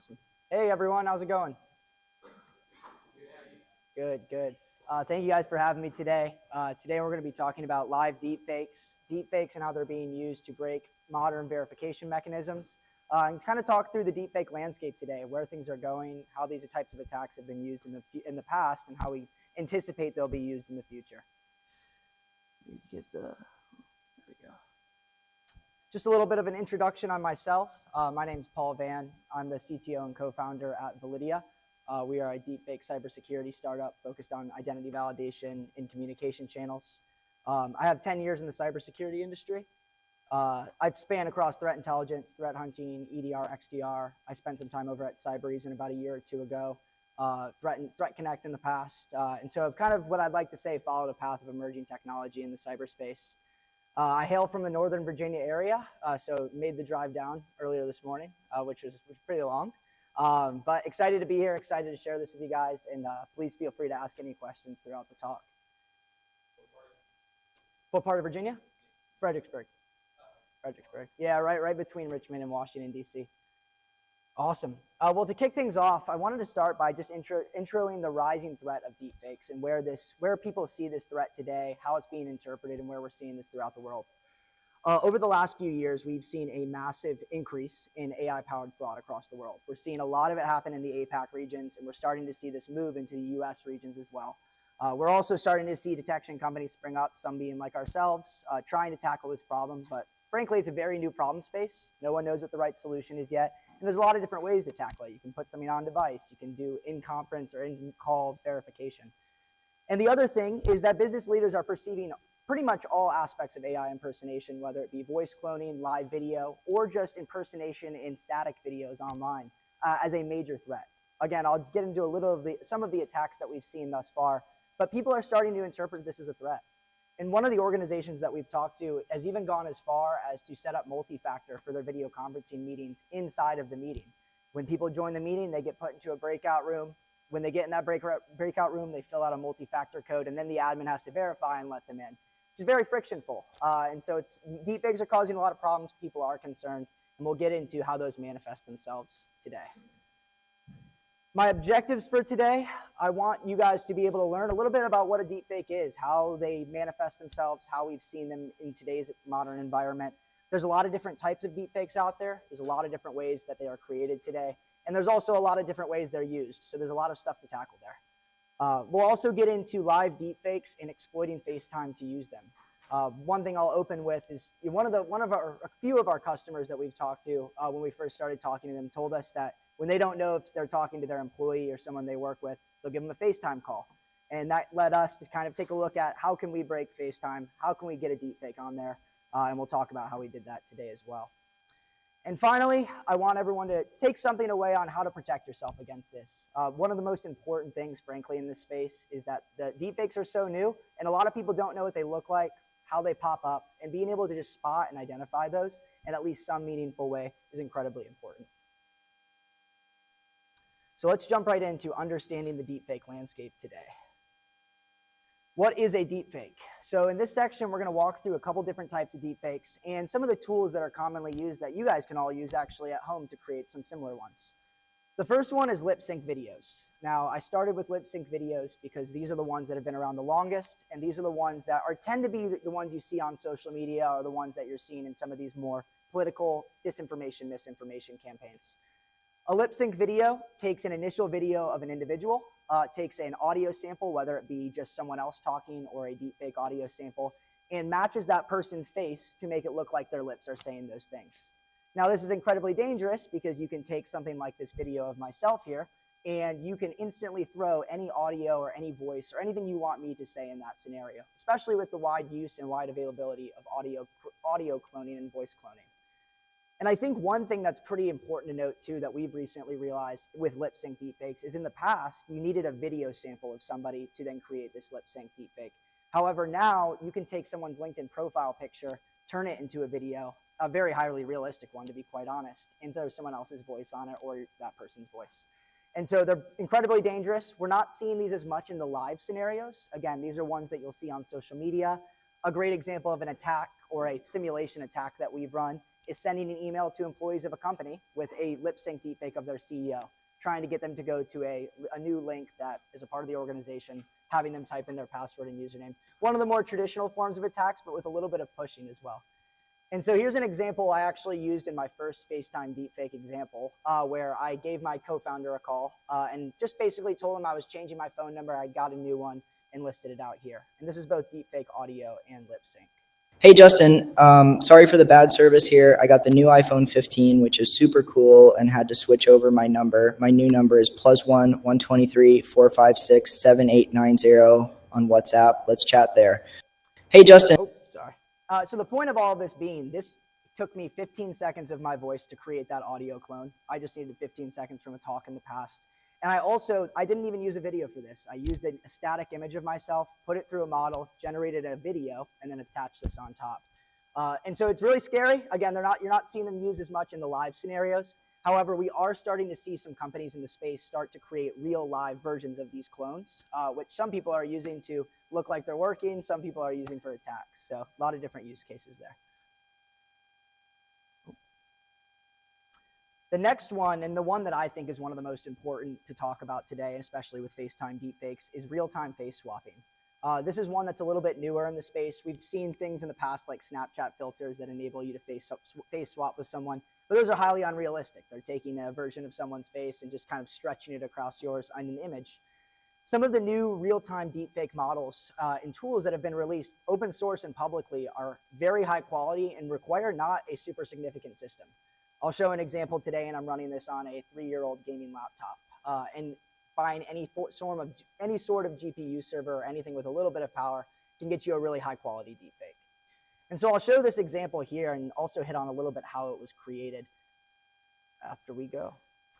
Awesome. Hey everyone, how's it going? Good, good. Thank you guys for having me today. Today we're going to be talking about live deepfakes and how they're being used to break modern verification mechanisms, and kind of talk through the deepfake landscape today, where things are going, how these types of attacks have been used in the past, and how we anticipate they'll be used in the future. Let me get the, there we go. Just a little bit of an introduction on myself. My name is Paul Vann. I'm the CTO and co-founder at Validiti. We are a deepfake cybersecurity startup focused on identity validation in communication channels. I have 10 years in the cybersecurity industry. I've spanned across threat intelligence, threat hunting, EDR, XDR. I spent some time over at Cybersecurity about a year or two ago, Threat Connect in the past. And so I've kind of, what I'd like to say, followed a path of emerging technology in the cyberspace. I hail from the Northern Virginia area, so made the drive down earlier this morning, which was pretty long. But excited to be here, excited to share this with you guys, and please feel free to ask any questions throughout the talk. What part of Virginia? Fredericksburg. Fredericksburg. Yeah, right between Richmond and Washington, D.C. Awesome. Well, to kick things off, I wanted to start by just introing the rising threat of deepfakes and where people see this threat today, how it's being interpreted, and where we're seeing this throughout the world. Over the last few years, we've seen a massive increase in AI-powered fraud across the world. We're seeing a lot of it happen in the APAC regions, and we're starting to see this move into the US regions as well. We're also starting to see detection companies spring up, some being like ourselves, trying to tackle this problem. But frankly, it's a very new problem space. No one knows what the right solution is yet. And there's a lot of different ways to tackle it. You can put something on device. You can do in-conference or in-call verification. And the other thing is that business leaders are perceiving pretty much all aspects of AI impersonation, whether it be voice cloning, live video, or just impersonation in static videos online, as a major threat. Again, I'll get into some of the attacks that we've seen thus far, but people are starting to interpret this as a threat. And one of the organizations that we've talked to has even gone as far as to set up multi-factor for their video conferencing meetings inside of the meeting. When people join the meeting, they get put into a breakout room. When they get in that breakout room, they fill out a multi-factor code, and then the admin has to verify and let them in. It's very frictionful. And so deepfakes are causing a lot of problems. People are concerned, and we'll get into how those manifest themselves today. My objectives for today, I want you guys to be able to learn a little bit about what a deepfake is, how they manifest themselves, how we've seen them in today's modern environment. There's a lot of different types of deepfakes out there. There's a lot of different ways that they are created today. And there's also a lot of different ways they're used. So there's a lot of stuff to tackle there. We'll also get into live deepfakes and exploiting FaceTime to use them. One thing I'll open with is a few of our customers that we've talked to when we first started talking to them told us that when they don't know if they're talking to their employee or someone they work with, they'll give them a FaceTime call. And that led us to kind of take a look at how can we break FaceTime, how can we get a deepfake on there, and we'll talk about how we did that today as well. And finally, I want everyone to take something away on how to protect yourself against this. One of the most important things, frankly, in this space is that the deepfakes are so new, and a lot of people don't know what they look like, how they pop up, and being able to just spot and identify those in at least some meaningful way is incredibly important. So let's jump right into understanding the deepfake landscape today. What is a deepfake? So in this section, we're going to walk through a couple different types of deepfakes and some of the tools that are commonly used that you guys can all use actually at home to create some similar ones. The first one is lip sync videos. Now, I started with lip sync videos because these are the ones that have been around the longest, and these are the ones that tend to be the ones you see on social media or the ones that you're seeing in some of these more political disinformation, misinformation campaigns. A lip sync video takes an initial video of an individual, takes an audio sample, whether it be just someone else talking or a deepfake audio sample, and matches that person's face to make it look like their lips are saying those things. Now, this is incredibly dangerous because you can take something like this video of myself here, and you can instantly throw any audio or any voice or anything you want me to say in that scenario, especially with the wide use and wide availability of audio cloning and voice cloning. And I think one thing that's pretty important to note too that we've recently realized with lip sync deepfakes is in the past, you needed a video sample of somebody to then create this lip sync deepfake. However, now you can take someone's LinkedIn profile picture, turn it into a video, a very highly realistic one to be quite honest, and throw someone else's voice on it or that person's voice. And so they're incredibly dangerous. We're not seeing these as much in the live scenarios. Again, these are ones that you'll see on social media. A great example of an attack or a simulation attack that we've run is sending an email to employees of a company with a lip sync deepfake of their CEO, trying to get them to go to a new link that is a part of the organization, having them type in their password and username. One of the more traditional forms of attacks, but with a little bit of pushing as well. And so here's an example I actually used in my first FaceTime deepfake example, where I gave my co-founder a call and just basically told him I was changing my phone number, I got a new one, and listed it out here. And this is both deepfake audio and lip sync. Hey, Justin, sorry for the bad service here. I got the new iPhone 15, which is super cool, and had to switch over my number. My new number is +1 123 456 7890 on WhatsApp. Let's chat there. Hey, Justin. Oh, sorry. So the point of all of this being, this took me 15 seconds of my voice to create that audio clone. I just needed 15 seconds from a talk in the past. And I didn't even use a video for this. I used a static image of myself, put it through a model, generated a video, and then attached this on top. And so it's really scary. Again, you're not seeing them used as much in the live scenarios. However, we are starting to see some companies in the space start to create real live versions of these clones, which some people are using to look like they're working. Some people are using for attacks. So a lot of different use cases there. The next one, and the one that I think is one of the most important to talk about today, especially with FaceTime deepfakes, is real-time face swapping. This is one that's a little bit newer in the space. We've seen things in the past like Snapchat filters that enable you to face swap with someone, but those are highly unrealistic. They're taking a version of someone's face and just kind of stretching it across yours on an image. Some of the new real-time deepfake models and tools that have been released, open source and publicly, are very high quality and require not a super significant system. I'll show an example today, and I'm running this on a 3-year-old gaming laptop. And buying any sort of GPU server or anything with a little bit of power can get you a really high quality deepfake. And so I'll show this example here and also hit on a little bit how it was created after we go.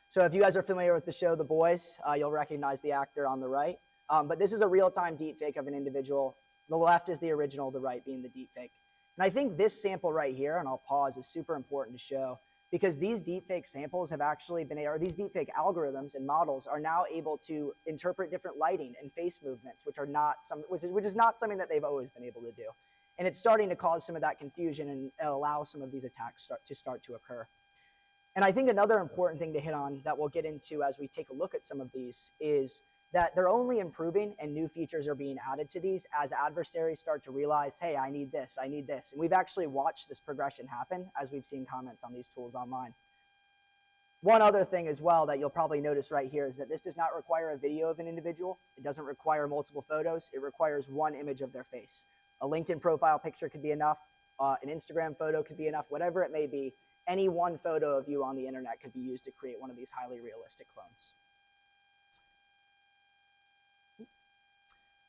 So if you guys are familiar with the show The Boys, you'll recognize the actor on the right. But this is a real-time deepfake of an individual. The left is the original, the right being the deepfake. And I think this sample right here, and I'll pause, is super important to show, because these deepfake samples have actually been, or these deepfake algorithms and models are now able to interpret different lighting and face movements, which is not something that they've always been able to do. And it's starting to cause some of that confusion and allow some of these attacks start to occur. And I think another important thing to hit on that we'll get into as we take a look at some of these is that they're only improving and new features are being added to these as adversaries start to realize, hey, I need this, I need this. And we've actually watched this progression happen as we've seen comments on these tools online. One other thing as well that you'll probably notice right here is that this does not require a video of an individual. It doesn't require multiple photos. It requires one image of their face. A LinkedIn profile picture could be enough. An Instagram photo could be enough. Whatever it may be, any one photo of you on the internet could be used to create one of these highly realistic clones.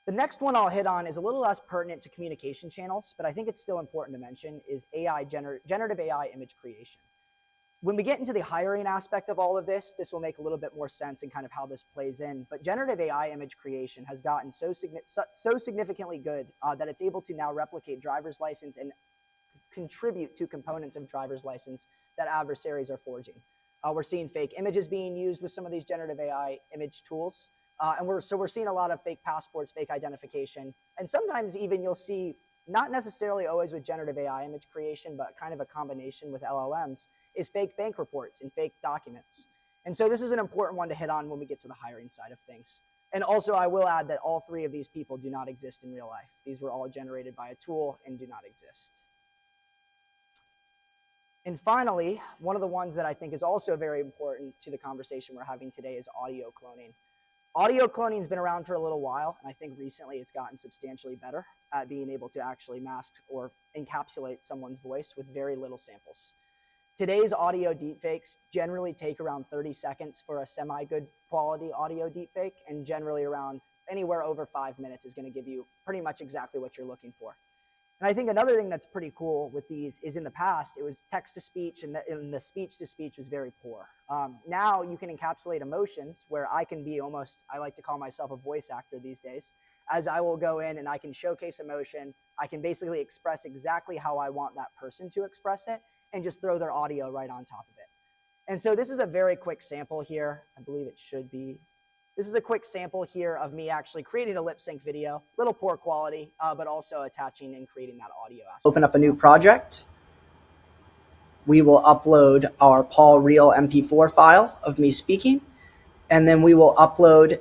The next one I'll hit on is a little less pertinent to communication channels, but I think it's still important to mention, is generative AI image creation. When we get into the hiring aspect of all of this, this will make a little bit more sense in kind of how this plays in. But generative AI image creation has gotten so significantly good that it's able to now replicate driver's license and contribute to components of driver's license that adversaries are forging. We're seeing fake images being used with some of these generative AI image tools. And we're seeing a lot of fake passports, fake identification, and sometimes even you'll see, not necessarily always with generative AI image creation, but kind of a combination with LLMs, is fake bank reports and fake documents. And so this is an important one to hit on when we get to the hiring side of things. And also I will add that all three of these people do not exist in real life. These were all generated by a tool and do not exist. And finally, one of the ones that I think is also very important to the conversation we're having today is audio cloning. Audio cloning has been around for a little while, and I think recently it's gotten substantially better at being able to actually mask or encapsulate someone's voice with very little samples. Today's audio deepfakes generally take around 30 seconds for a semi-good quality audio deepfake, and generally around anywhere over 5 minutes is going to give you pretty much exactly what you're looking for. And I think another thing that's pretty cool with these is in the past, it was text-to-speech, and the speech-to-speech was very poor. Now you can encapsulate emotions where I can be almost, I like to call myself a voice actor these days, as I will go in and I can showcase emotion. I can basically express exactly how I want that person to express it and just throw their audio right on top of it. And so this is a very quick sample here. I believe it should be. This is a quick sample here of me actually creating a lip sync video, little poor quality, but also attaching and creating that audio aspect. Open up a new project. we will upload our Paul Real MP4 file of me speaking, and then we will upload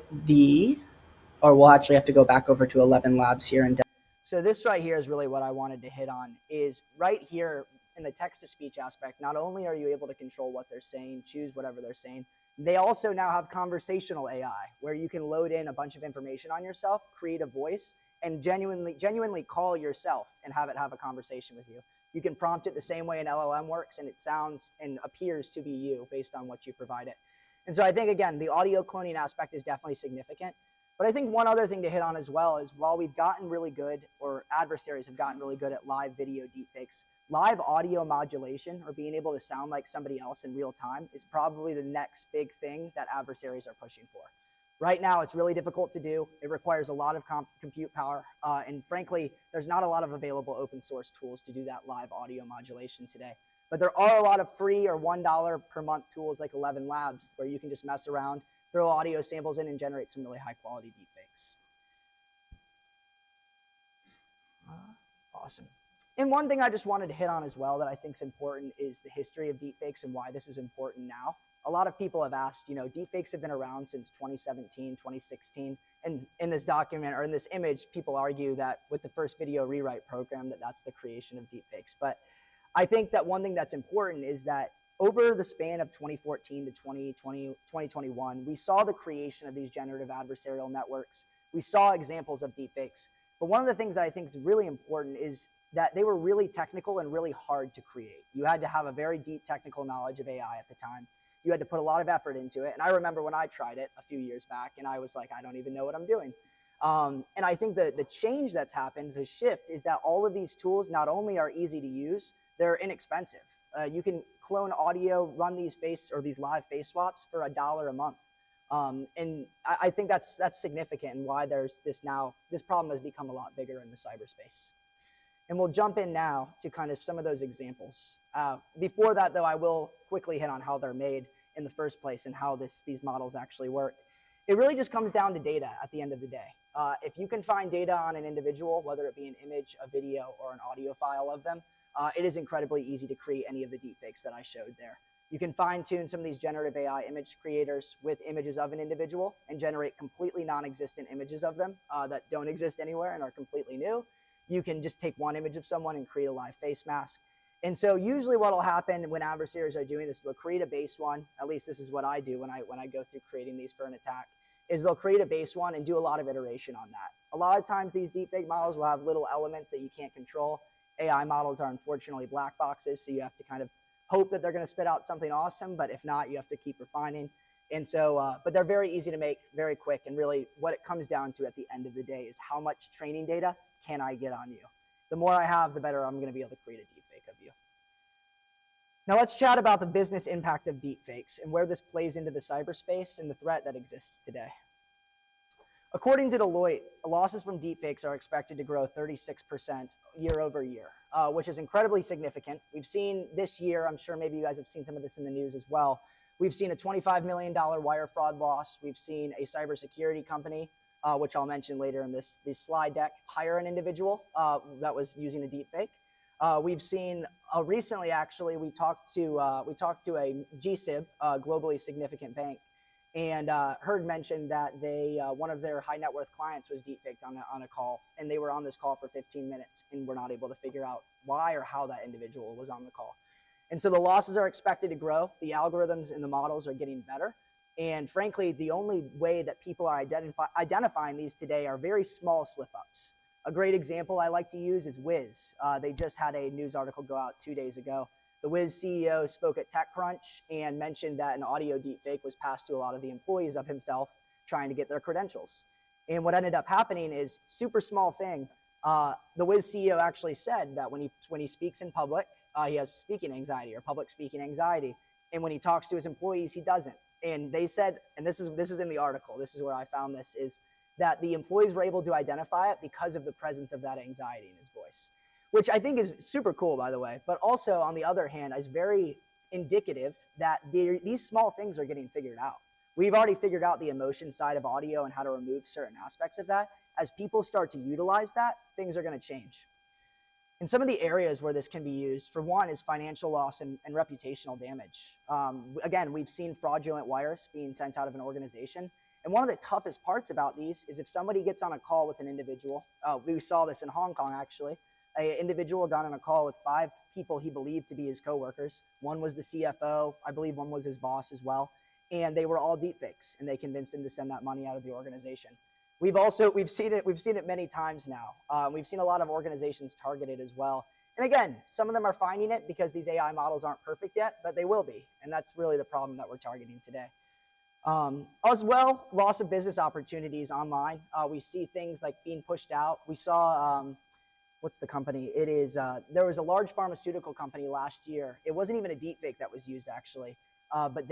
or we'll actually have to go back over to 11 Labs here and so this right here is really what I wanted to hit on, is right here in the text-to-speech aspect. Not only are you able to control what they're saying, choose whatever they're saying, they also now have conversational AI, where you can load in a bunch of information on yourself, create a voice, and genuinely call yourself and have it have a conversation with you. You can prompt it the same way an LLM works, and it sounds and appears to be you based on what you provide it. And so I think, again, the audio cloning aspect is definitely significant. But I think one other thing to hit on as well is, while we've gotten really good, or adversaries have gotten really good at live video deepfakes, live audio modulation, or being able to sound like somebody else in real time, is probably the next big thing that adversaries are pushing for. Right now, it's really difficult to do. It requires a lot of compute power. And frankly, there's not a lot of available open source tools to do that live audio modulation today. But there are a lot of free or $1 per month tools like 11 Labs, where you can just mess around, throw audio samples in, and generate some really high quality deepfakes. Awesome. And one thing I just wanted to hit on as well that I think is important is the history of deepfakes and why this is important now. A lot of people have asked, deepfakes have been around since 2017, 2016. And in this document, or in this image, people argue that with the first video rewrite program, that's the creation of deepfakes. But I think that one thing that's important is that over the span of 2014 to 2021, we saw the creation of these generative adversarial networks. We saw examples of deepfakes. But one of the things that I think is really important is that they were really technical and really hard to create. You had to have a very deep technical knowledge of AI at the time. You had to put a lot of effort into it. And I remember when I tried it a few years back, and I was like, I don't even know what I'm doing. And I think the change that's happened, the shift, is that all of these tools not only are easy to use, they're inexpensive. You can clone audio, run these live face swaps for $1 a month. And I think that's significant, and why there's this problem has become a lot bigger in the cyberspace. And we'll jump in now to kind of some of those examples. Before that, though, I will quickly hit on how they're made in the first place and how these models actually work. It really just comes down to data at the end of the day. If you can find data on an individual, whether it be an image, a video, or an audio file of them, it is incredibly easy to create any of the deepfakes that I showed there. You can fine-tune some of these generative AI image creators with images of an individual and generate completely non-existent images of them that don't exist anywhere and are completely new. You can just take one image of someone and create a live face mask. And so usually what will happen when adversaries are doing this, they'll create a base one. At least this is what I do when I go through creating these for an attack, is they'll create a base one and do a lot of iteration on that. A lot of times these deepfake models will have little elements that you can't control. AI models are unfortunately black boxes, so you have to kind of hope that they're going to spit out something awesome, but if not, you have to keep refining. And so, but they're very easy to make, very quick, and really what it comes down to at the end of the day is how much training data can I get on you? The more I have, the better I'm going to be able to create a deepfake of you. Now let's chat about the business impact of deepfakes and where this plays into the cyberspace and the threat that exists today. According to Deloitte, losses from deepfakes are expected to grow 36% year over year, which is incredibly significant. We've seen this year, I'm sure maybe you guys have seen some of this in the news as well. We've seen a $25 million wire fraud loss. We've seen a cybersecurity company, which I'll mention later in this slide deck, hire an individual that was using a deepfake. We've seen recently, actually, we talked to a GSIB, globally significant bank, and heard mention that one of their high net worth clients was deepfaked on a call, and they were on this call for 15 minutes and were not able to figure out why or how that individual was on the call. And so the losses are expected to grow. The algorithms and the models are getting better. And frankly, the only way that people are identifying these today are very small slip-ups. A great example I like to use is Wiz. They just had a news article go out 2 days ago. The Wiz CEO spoke at TechCrunch and mentioned that an audio deepfake was passed to a lot of the employees of himself trying to get their credentials. And what ended up happening is, super small thing, the Wiz CEO actually said that when he speaks in public, he has speaking anxiety or public speaking anxiety. And when he talks to his employees, he doesn't. And they said, and this is in the article, this is where I found this, is that the employees were able to identify it because of the presence of that anxiety in his voice, which I think is super cool, by the way. But also, on the other hand, is very indicative that these small things are getting figured out. We've already figured out the emotion side of audio and how to remove certain aspects of that. As people start to utilize that, things are going to change. And some of the areas where this can be used, for one, is financial loss and reputational damage. Again, we've seen fraudulent wires being sent out of an organization. And one of the toughest parts about these is if somebody gets on a call with an individual, we saw this in Hong Kong actually, an individual got on a call with 5 people he believed to be his coworkers. One was the CFO, I believe one was his boss as well. And they were all deepfakes, and they convinced him to send that money out of the organization. We've seen it many times now. We've seen a lot of organizations targeted as well. And again, some of them are finding it because these AI models aren't perfect yet, but they will be. And that's really the problem that we're targeting today. As well, loss of business opportunities online. We see things like being pushed out. We saw, what's the company? It is, there was a large pharmaceutical company last year. It wasn't even a deepfake that was used actually. But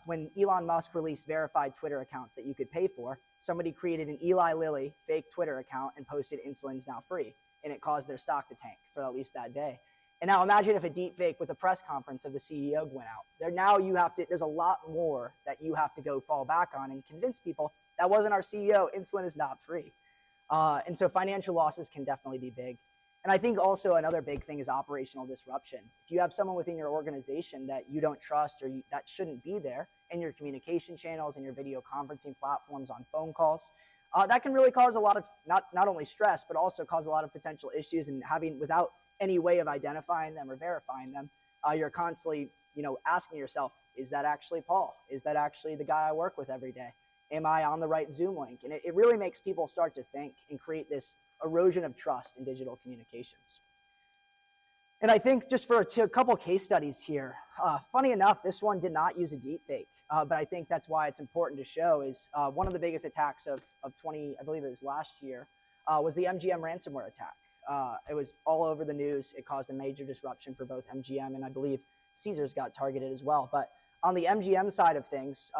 when Elon Musk released verified Twitter accounts that you could pay for, somebody created an Eli Lilly fake Twitter account and posted insulin's now free. And it caused their stock to tank for at least that day. And now imagine if a deepfake with a press conference of the CEO went out. There's a lot more that you have to go fall back on and convince people that wasn't our CEO, insulin is not free. And so financial losses can definitely be big. And I think also another big thing is operational disruption. If you have someone within your organization that you don't trust or that shouldn't be there in your communication channels and your video conferencing platforms on phone calls, that can really cause a lot of not only stress, but also cause a lot of potential issues. And without any way of identifying them or verifying them, you're constantly, asking yourself, is that actually Paul? Is that actually the guy I work with every day? Am I on the right Zoom link? And it really makes people start to think and create this erosion of trust in digital communications. And I think just for a couple case studies here, funny enough, this one did not use a deepfake, but I think that's why it's important to show is one of the biggest attacks of I believe it was last year, was the MGM ransomware attack. It was all over the news. It caused a major disruption for both MGM and I believe Caesars got targeted as well. But on the MGM side of things,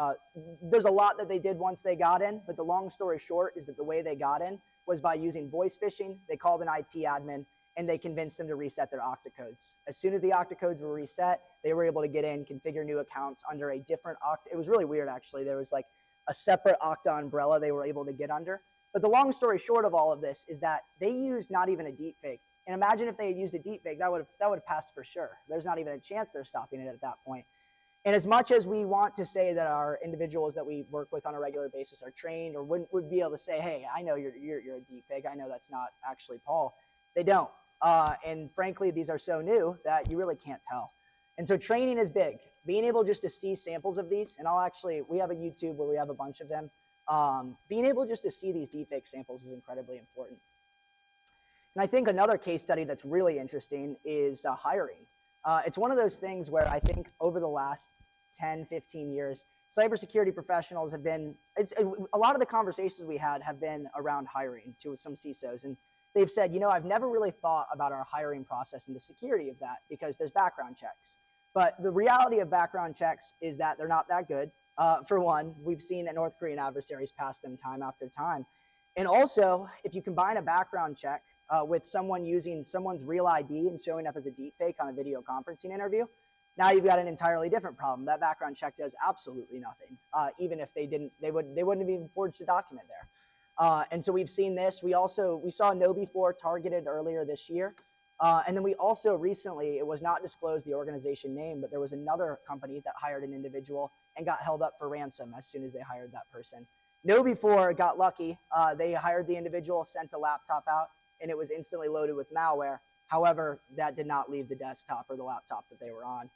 there's a lot that they did once they got in, but the long story short is that the way they got in was by using voice phishing. They called an IT admin and they convinced them to reset their octacodes. As soon as the octacodes were reset, they were able to get in, configure new accounts under a different Okta. It was really weird, actually. There was like a separate Okta umbrella they were able to get under. But the long story short of all of this is that they used not even a deepfake. And imagine if they had used a deepfake, that would have passed for sure. There's not even a chance they're stopping it at that point. And as much as we want to say that our individuals that we work with on a regular basis are trained or would be able to say, hey, I know you're a deepfake. I know that's not actually Paul. They don't. And frankly, these are so new that you really can't tell. And so training is big. Being able just to see samples of these, and we have a YouTube where we have a bunch of them. Being able just to see these deepfake samples is incredibly important. And I think another case study that's really interesting is hiring. It's one of those things where I think over the last 10, 15 years, cybersecurity professionals have been, a lot of the conversations we had have been around hiring to some CISOs. And they've said, I've never really thought about our hiring process and the security of that because there's background checks. But the reality of background checks is that they're not that good. For one, we've seen that North Korean adversaries pass them time after time. And also, if you combine a background check with someone using someone's real ID and showing up as a deepfake on a video conferencing interview, now you've got an entirely different problem. That background check does absolutely nothing. Even if they didn't, they wouldn't have even forged a document there. And so we've seen this. We saw KnowBe4 targeted earlier this year. And then we also recently, it was not disclosed the organization name, but there was another company that hired an individual and got held up for ransom as soon as they hired that person. KnowBe4 got lucky. They hired the individual, sent a laptop out, and it was instantly loaded with malware. However, that did not leave the desktop or the laptop that they were on.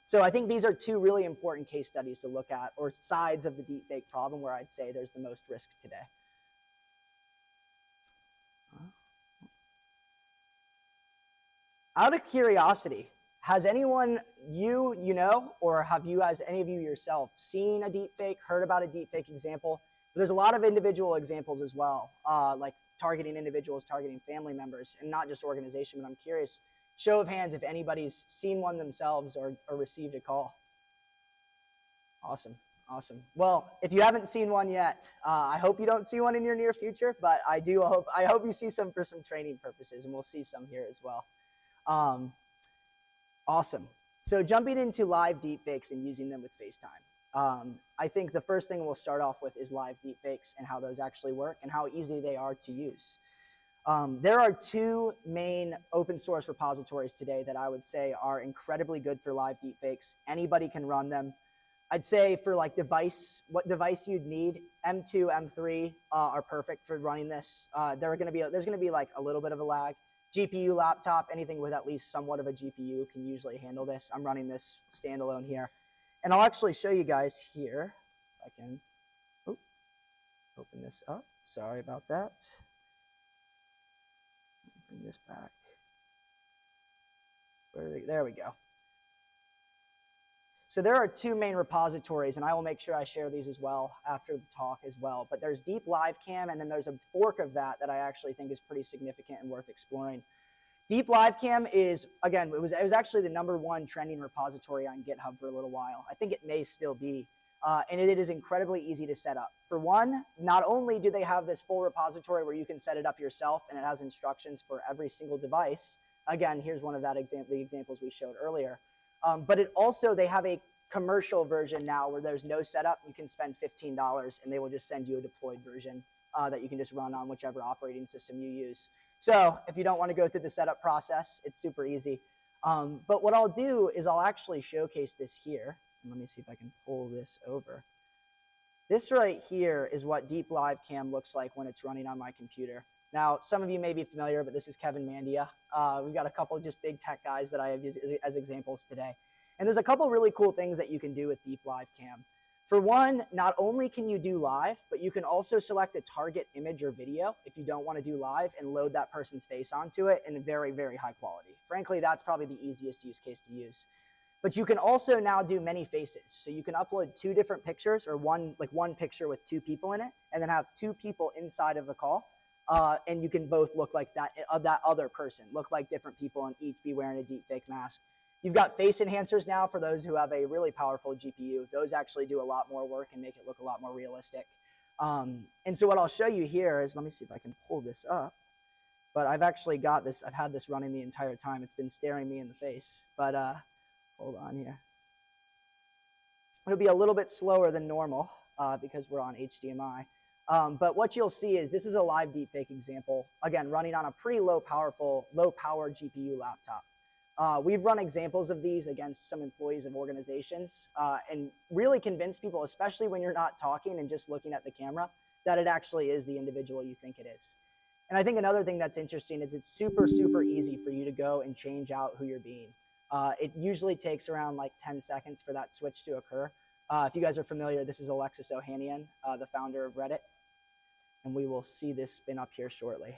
So I think these are two really important case studies to look at, or sides of the deepfake problem where I'd say there's the most risk today. Out of curiosity, has anyone or have you guys, any of you yourself, seen a deepfake, heard about a deepfake example? There's a lot of individual examples as well, like targeting individuals, targeting family members, and not just organization, but I'm curious, show of hands if anybody's seen one themselves or received a call. Awesome. Well, if you haven't seen one yet, I hope you don't see one in your near future, but I hope you see some for some training purposes, and we'll see some here as well. Awesome. So jumping into live deepfakes and using them with FaceTime. I think the first thing we'll start off with is live deepfakes and how those actually work and how easy they are to use. There are two main open source repositories today that I would say are incredibly good for live deepfakes. Anybody can run them. I'd say for like what device you'd need, M2, M3 are perfect for running this. There's gonna be like a little bit of a lag. GPU laptop, anything with at least somewhat of a GPU can usually handle this. I'm running this standalone here. And I'll actually show you guys here, if I can open this up. Sorry about that. Bring this back. There we go. So there are two main repositories, and I will make sure I share these as well after the talk as well. But there's Deep Live Cam, and then there's a fork of that I actually think is pretty significant and worth exploring. Deep Live Cam is, again, it was actually the #1 trending repository on GitHub for a little while. I think it may still be. And it is incredibly easy to set up. For one, not only do they have this full repository where you can set it up yourself, and it has instructions for every single device. Again, here's one of the examples we showed earlier. But they have a commercial version now where there's no setup. You can spend $15 and they will just send you a deployed version that you can just run on whichever operating system you use. So if you don't want to go through the setup process, it's super easy. But what I'll do is I'll actually showcase this here. And let me see if I can pull this over. This right here is what Deep Live Cam looks like when it's running on my computer. Now, some of you may be familiar, but this is Kevin Mandia. We've got a couple just big tech guys that I have used as examples today. And there's a couple really cool things that you can do with Deep Live Cam. For one, not only can you do live, but you can also select a target image or video if you don't want to do live and load that person's face onto it in very, very high quality. Frankly, that's probably the easiest use case to use. But you can also now do many faces. So you can upload 2 different pictures or one picture with 2 people in it and then have 2 people inside of the call. And you can both look like that other person, look like different people and each be wearing a deepfake mask. You've got face enhancers now for those who have a really powerful GPU. Those actually do a lot more work and make it look a lot more realistic. And so what I'll show you here is, let me see if I can pull this up. But I've actually got this, I've had this running the entire time. It's been staring me in the face. But hold on here. It'll be a little bit slower than normal because we're on HDMI. But what you'll see is this is a live deepfake example, again, running on a pretty low power GPU laptop. We've run examples of these against some employees of organizations and really convinced people, especially when you're not talking and just looking at the camera, that it actually is the individual you think it is. And I think another thing that's interesting is it's super, super easy for you to go and change out who you're being. It usually takes around like 10 seconds for that switch to occur. If you guys are familiar, this is Alexis Ohanian, the founder of Reddit. And we will see this spin up here shortly.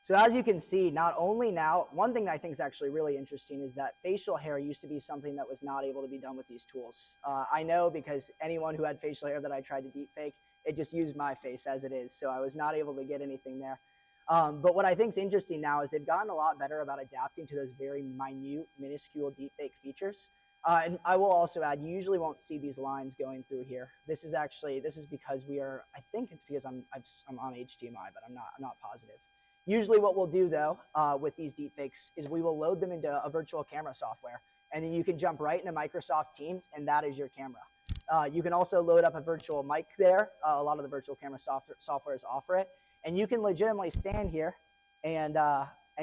So as you can see, not only now, one thing that I think is actually really interesting is that facial hair used to be something that was not able to be done with these tools. I know because anyone who had facial hair that I tried to deepfake, it just used my face as it is. So I was not able to get anything there. But what I think is interesting now is they've gotten a lot better about adapting to those very minute, minuscule deepfake features. And I will also add, you usually won't see these lines going through here. This is because I think it's because I'm on HDMI, but I'm not positive. Usually what we'll do though, with these deepfakes is we will load them into a virtual camera software, and then you can jump right into Microsoft Teams and that is your camera. You can also load up a virtual mic there. A lot of the virtual camera softwares offer it. And you can legitimately stand here and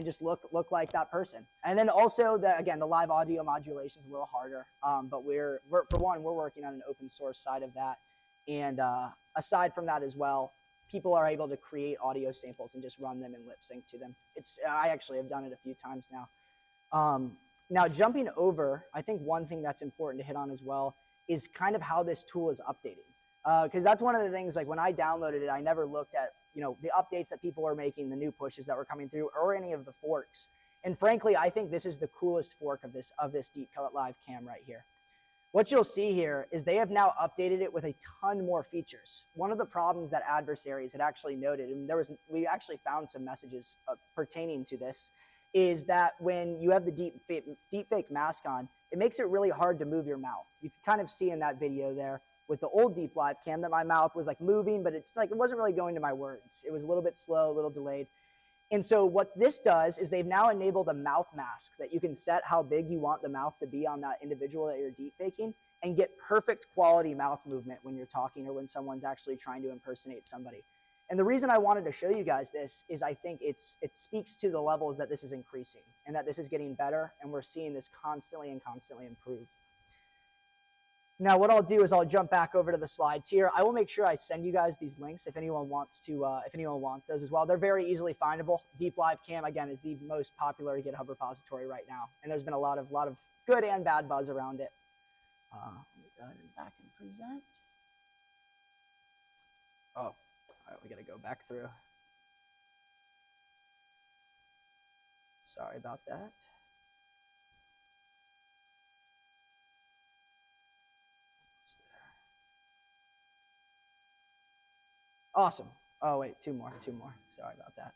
just look like that person. And then also, the live audio modulation is a little harder. But we're working on an open source side of that. And aside from that as well, people are able to create audio samples and just run them and lip sync to them. I actually have done it a few times now. Now jumping over, I think one thing that's important to hit on as well is kind of how this tool is updating. Because that's one of the things, like when I downloaded it, I never looked at the updates that people were making, the new pushes that were coming through, or any of the forks. And frankly, I think this is the coolest fork of this Deep Live Cam right here. What you'll see here is they have now updated it with a ton more features. One of the problems that adversaries had actually noted, and we actually found some messages pertaining to this, is that when you have the deepfake mask on, it makes it really hard to move your mouth. You can kind of see in that video there with the old Deep Live Cam that my mouth was like moving, but it wasn't really going to my words. It was a little bit slow, a little delayed. And so what this does is they've now enabled a mouth mask that you can set how big you want the mouth to be on that individual that you're deepfaking, and get perfect quality mouth movement when you're talking or when someone's actually trying to impersonate somebody. And the reason I wanted to show you guys this is I think it speaks to the levels that this is increasing and that this is getting better, and we're seeing this constantly improve. Now, what I'll do is I'll jump back over to the slides here. I will make sure I send you guys these links if anyone wants those as well. They're very easily findable. Deep Live Cam, again, is the most popular GitHub repository right now, and there's been a lot of good and bad buzz around it. Let me go ahead and back and present. Oh, all right, we got to go back through. Sorry about that. Awesome. Oh, wait, two more. Sorry about that.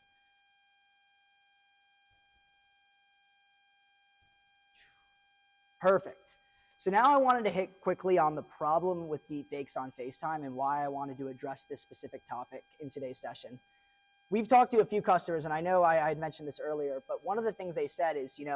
Perfect. So now I wanted to hit quickly on the problem with deepfakes on FaceTime and why I wanted to address this specific topic in today's session. We've talked to a few customers, and I know I had mentioned this earlier, but one of the things they said is, if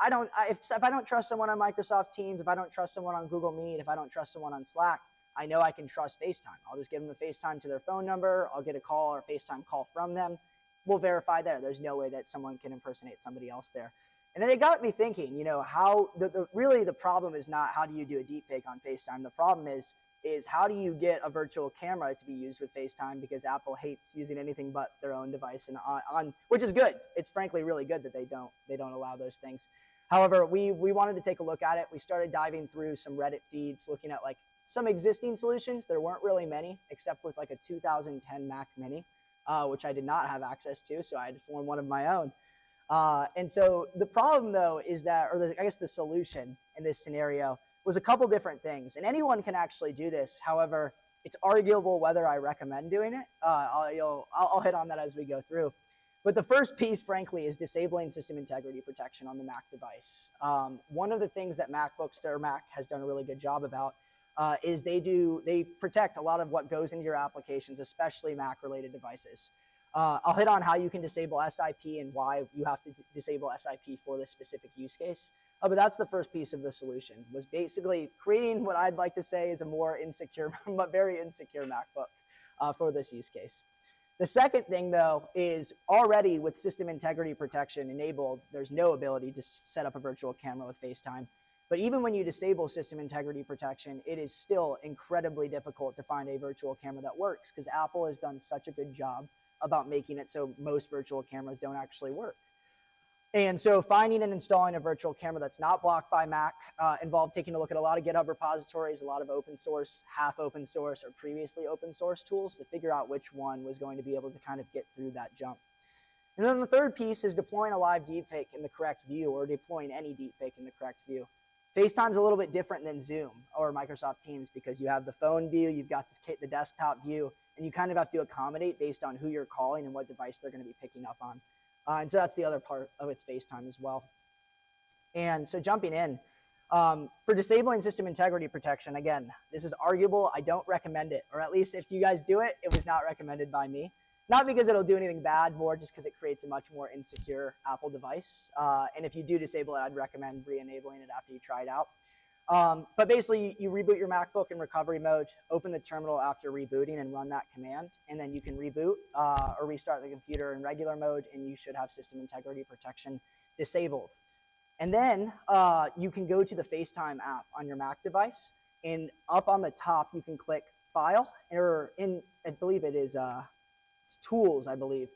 I don't trust someone on Microsoft Teams, if I don't trust someone on Google Meet, if I don't trust someone on Slack, I know I can trust FaceTime. I'll just give them a FaceTime to their phone number. I'll get a call or a FaceTime call from them. We'll verify there. There's no way that someone can impersonate somebody else there. And then it got me thinking, how really the problem is not how do you do a deepfake on FaceTime. The problem is how do you get a virtual camera to be used with FaceTime, because Apple hates using anything but their own device, and on which is good. It's frankly really good that they don't allow those things. However, we wanted to take a look at it. We started diving through some Reddit feeds, looking at some existing solutions. There weren't really many, except with a 2010 Mac Mini, which I did not have access to, so I had to form one of my own. And so the problem, though, is that, I guess the solution in this scenario was a couple different things. And anyone can actually do this. However, it's arguable whether I recommend doing it. I'll hit on that as we go through. But the first piece, frankly, is disabling system integrity protection on the Mac device. One of the things that MacBooks or Mac has done a really good job about is they protect a lot of what goes into your applications, especially Mac-related devices. I'll hit on how you can disable SIP and why you have to disable SIP for this specific use case. But that's the first piece of the solution, was basically creating what I'd like to say is a more insecure, but very insecure MacBook for this use case. The second thing, though, is already with system integrity protection enabled, there's no ability to set up a virtual camera with FaceTime. But even when you disable system integrity protection, it is still incredibly difficult to find a virtual camera that works, because Apple has done such a good job about making it so most virtual cameras don't actually work. And so finding and installing a virtual camera that's not blocked by Mac involved taking a look at a lot of GitHub repositories, a lot of open source, half open source, or previously open source tools to figure out which one was going to be able to kind of get through that jump. And then the third piece is deploying a live deepfake in the correct view, or deploying any deepfake in the correct view. FaceTime's a little bit different than Zoom or Microsoft Teams, because you have the phone view, you've got the desktop view, and you kind of have to accommodate based on who you're calling and what device they're going to be picking up on. And so that's the other part with FaceTime as well. And so jumping in, for disabling system integrity protection, again, this is arguable. I don't recommend it, or at least if you guys do it, it was not recommended by me. Not because it'll do anything bad, more just because it creates a much more insecure Apple device. And if you do disable it, I'd recommend re-enabling it after you try it out. But basically, you reboot your MacBook in recovery mode, open the terminal after rebooting and run that command, and then you can reboot or restart the computer in regular mode, and you should have system integrity protection disabled. And then you can go to the FaceTime app on your Mac device, and up on the top, you can click File, or I believe it is it's Tools, I believe.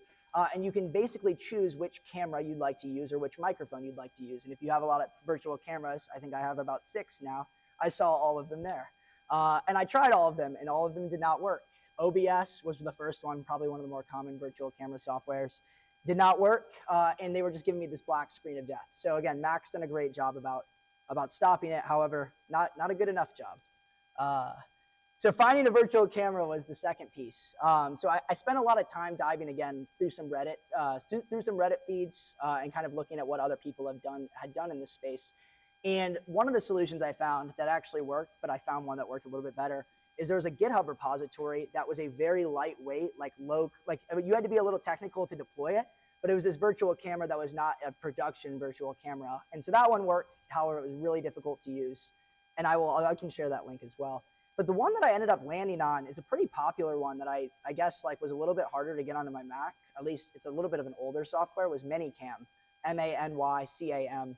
And you can basically choose which camera you'd like to use or which microphone you'd like to use. And if you have a lot of virtual cameras, I think I have about 6 now, I saw all of them there. And I tried all of them, and all of them did not work. OBS was the first one, probably one of the more common virtual camera softwares. Did not work, and they were just giving me this black screen of death. So again, Mac's done a great job about stopping it. However, not a good enough job. So finding a virtual camera was the second piece. So I spent a lot of time diving again through some Reddit, feeds, and kind of looking at what other people had done in this space. And one of the solutions I found that actually worked, but I found one that worked a little bit better, is there was a GitHub repository that was a very lightweight, you had to be a little technical to deploy it, but it was this virtual camera that was not a production virtual camera. And so that one worked. However, it was really difficult to use. And I can share that link as well. But the one that I ended up landing on is a pretty popular one that I guess like was a little bit harder to get onto my Mac. At least it's a little bit of an older software, was Manycam, MANYCAM.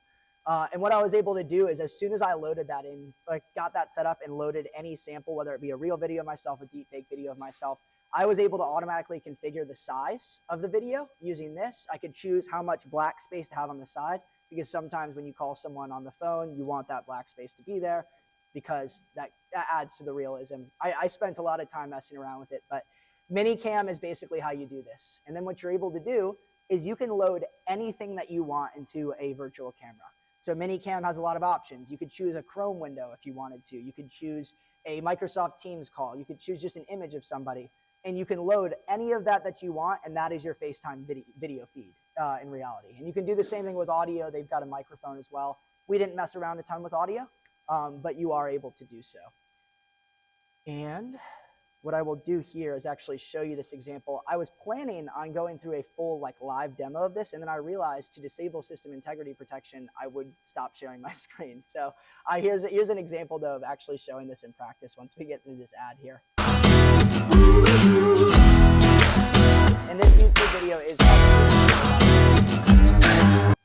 And what I was able to do is as soon as I loaded that in, like got that set up and loaded any sample, whether it be a real video of myself, a deepfake video of myself, I was able to automatically configure the size of the video using this. I could choose how much black space to have on the side, because sometimes when you call someone on the phone, you want that black space to be there because that adds to the realism. I spent a lot of time messing around with it, but Manycam is basically how you do this. And then what you're able to do is you can load anything that you want into a virtual camera. So Manycam has a lot of options. You could choose a Chrome window if you wanted to. You could choose a Microsoft Teams call. You could choose just an image of somebody. And you can load any of that you want, and that is your FaceTime video feed in reality. And you can do the same thing with audio. They've got a microphone as well. We didn't mess around a ton with audio, but you are able to do so. And what I will do here is actually show you this example. I was planning on going through a full live demo of this, and then I realized to disable system integrity protection, I would stop sharing my screen. So here's an example though of actually showing this in practice once we get through this ad here. And this YouTube video is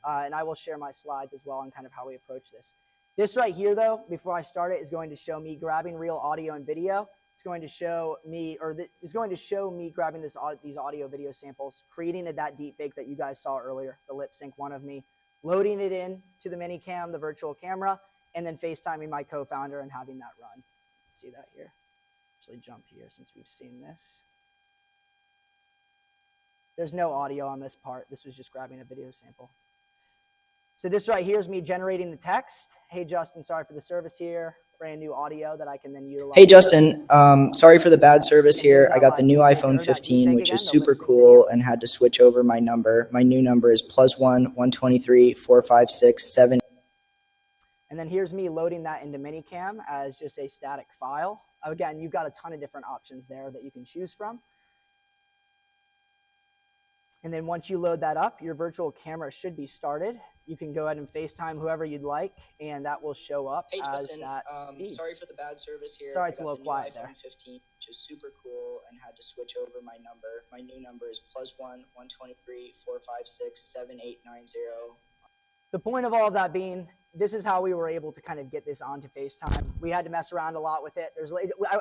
and I will share my slides as well on kind of how we approach this. This right here though, before I start it, is going to show me grabbing real audio and video. It's going to show me, grabbing these audio video samples, creating that deepfake that you guys saw earlier, the lip sync one of me, loading it in to the Manycam, the virtual camera, and then FaceTiming my co-founder and having that run. See that here? Actually jump here since we've seen this. There's no audio on this part. This was just grabbing a video sample. So this right here is me generating the text. Hey, Justin, sorry for the service here. Brand new audio that I can then utilize. Hey, Justin, sorry for the bad service here. I got the new iPhone 15, which is super cool, and had to switch over my number. My new number is +1 123 456 7. And then here's me loading that into Manycam as just a static file. Again, you've got a ton of different options there that you can choose from. And then once you load that up, your virtual camera should be started. You can go ahead and FaceTime whoever you'd like, and that will show up as that feed. Sorry for the bad service here. Sorry, it's a little quiet there. iPhone 15, which is super cool, and had to switch over my number. My new number is +1 123 456 7890. The point of all of that being, this is how we were able to kind of get this onto FaceTime. We had to mess around a lot with it.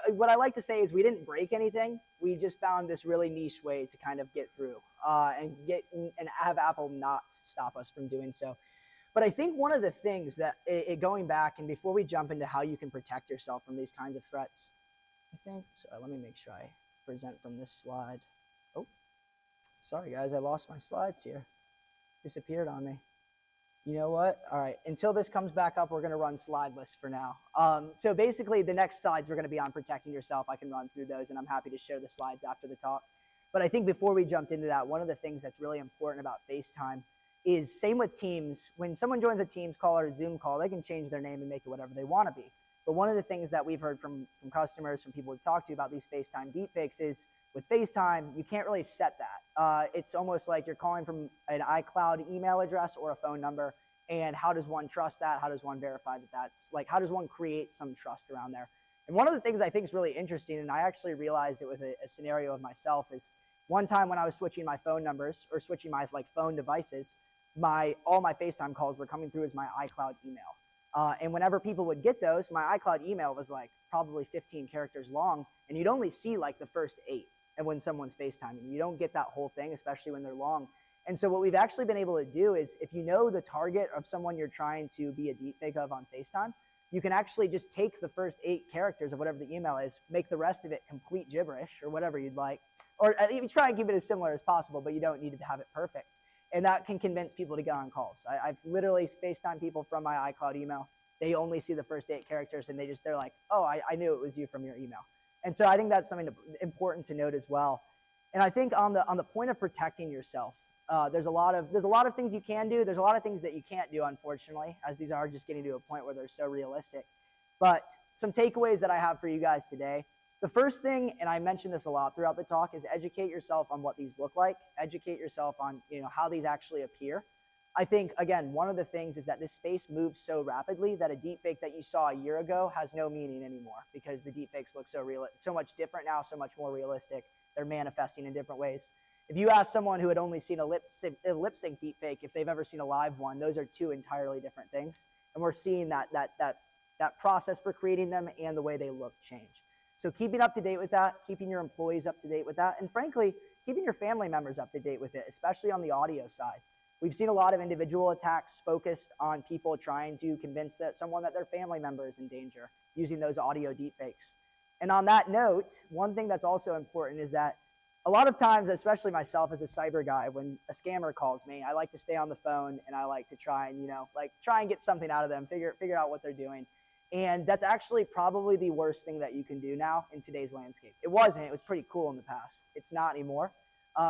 What I like to say is we didn't break anything. We just found this really niche way to kind of get through and have Apple not stop us from doing so. But I think one of the things that, going back and before we jump into how you can protect yourself from these kinds of threats, sorry, let me make sure I present from this slide. Oh, sorry guys, I lost my slides here. Disappeared on me. You know what? All right, until this comes back up, we're gonna run slideless for now. So basically the next slides are gonna be on protecting yourself. I can run through those and I'm happy to share the slides after the talk. But I think before we jumped into that, one of the things that's really important about FaceTime is same with Teams. When someone joins a Teams call or a Zoom call, they can change their name and make it whatever they wanna be. But one of the things that we've heard from customers, from people we've talked to about these FaceTime deepfakes is with FaceTime, you can't really set that. It's almost like you're calling from an iCloud email address or a phone number. And how does one trust that? How does one verify that that's how does one create some trust around there? And one of the things I think is really interesting, and I actually realized it with a scenario of myself, is one time when I was switching my phone numbers or switching my phone devices, all my FaceTime calls were coming through as my iCloud email. And whenever people would get those, my iCloud email was probably 15 characters long, and you'd only see the first 8. And when someone's FaceTiming, you don't get that whole thing, especially when they're long. And so what we've actually been able to do is if you know the target of someone you're trying to be a deepfake of on FaceTime, you can actually just take the first 8 characters of whatever the email is, make the rest of it complete gibberish or whatever you'd like, or even try and keep it as similar as possible, but you don't need to have it perfect. And that can convince people to get on calls. I've literally FaceTime people from my iCloud email. They only see the first 8 characters and they're like, oh, I knew it was you from your email. And so I think that's something important to note as well. And I think on the point of protecting yourself, there's a lot of things you can do. There's a lot of things that you can't do, unfortunately, as these are just getting to a point where they're so realistic. But some takeaways that I have for you guys today. The first thing, and I mentioned this a lot throughout the talk, is educate yourself on what these look like. Educate yourself on how these actually appear. I think, again, one of the things is that this space moves so rapidly that a deepfake that you saw a year ago has no meaning anymore, because the deepfakes look so real, so much different now, so much more realistic. They're manifesting in different ways. If you ask someone who had only seen a lip sync deepfake if they've ever seen a live one, those are two entirely different things. And we're seeing that process for creating them and the way they look change. So keeping up to date with that, keeping your employees up to date with that, and frankly, keeping your family members up to date with it, especially on the audio side. We've seen a lot of individual attacks focused on people trying to convince someone that their family member is in danger using those audio deepfakes. And on that note, one thing that's also important is that a lot of times, especially myself as a cyber guy, when a scammer calls me, I like to stay on the phone and I like to try and, try and get something out of them, figure out what they're doing. And that's actually probably the worst thing that you can do now in today's landscape. It wasn't. It was pretty cool in the past. It's not anymore.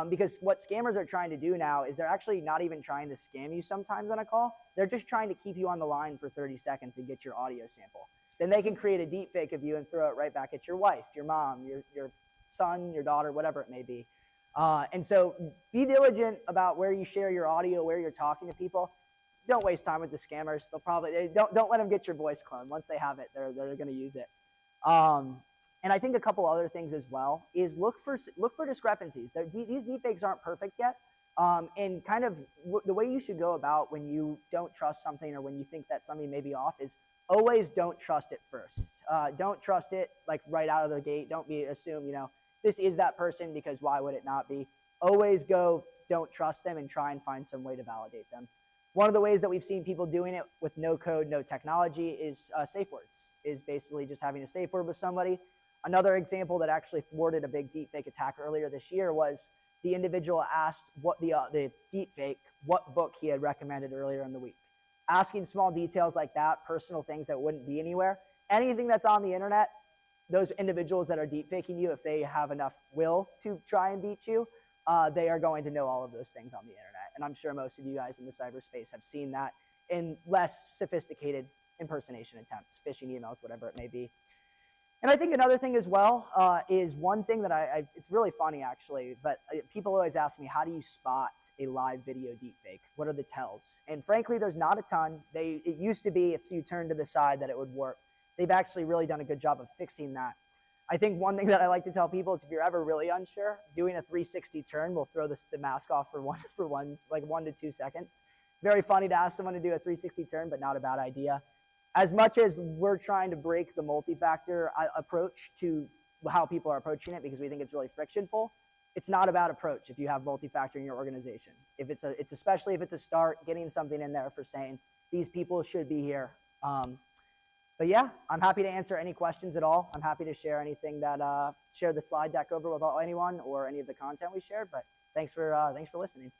Because what scammers are trying to do now is they're actually not even trying to scam you sometimes on a call. They're just trying to keep you on the line for 30 seconds and get your audio sample. Then they can create a deep fake of you and throw it right back at your wife, your mom, your son, your daughter, whatever it may be. And so be diligent about where you share your audio, where you're talking to people. Don't waste time with the scammers. They'll probably, don't let them get your voice cloned. Once they have it, they're going to use it. And I think a couple other things as well is look for discrepancies. These deepfakes aren't perfect yet. And kind of the way you should go about when you don't trust something or when you think that something may be off is always don't trust it first. Don't trust it like right out of the gate. Don't assume, this is that person, because why would it not be? Always go, don't trust them, and try and find some way to validate them. One of the ways that we've seen people doing it with no code, no technology is safe words, is basically just having a safe word with somebody. Another example that actually thwarted a big deepfake attack earlier this year was the individual asked what the deepfake, what book he had recommended earlier in the week. Asking small details like that, personal things that wouldn't be anywhere. Anything that's on the internet, those individuals that are deepfaking you, if they have enough will to try and beat you, they are going to know all of those things on the internet. And I'm sure most of you guys in the cyberspace have seen that in less sophisticated impersonation attempts, phishing emails, whatever it may be. And I think another thing as well is one thing that it's really funny actually, but people always ask me, how do you spot a live video deepfake? What are the tells? And frankly, there's not a ton. It used to be if you turn to the side that it would work. They've actually really done a good job of fixing that. I think one thing that I like to tell people is if you're ever really unsure, doing a 360 turn will throw the mask off for 1 to 2 seconds. Very funny to ask someone to do a 360 turn, but not a bad idea. As much as we're trying to break the multi-factor approach to how people are approaching it because we think it's really frictionful, it's not a bad approach if you have multi-factor in your organization. It's especially if it's a start, getting something in there for saying these people should be here. But yeah, I'm happy to answer any questions at all. I'm happy to share anything share the slide deck over with anyone or any of the content we shared. But thanks for listening.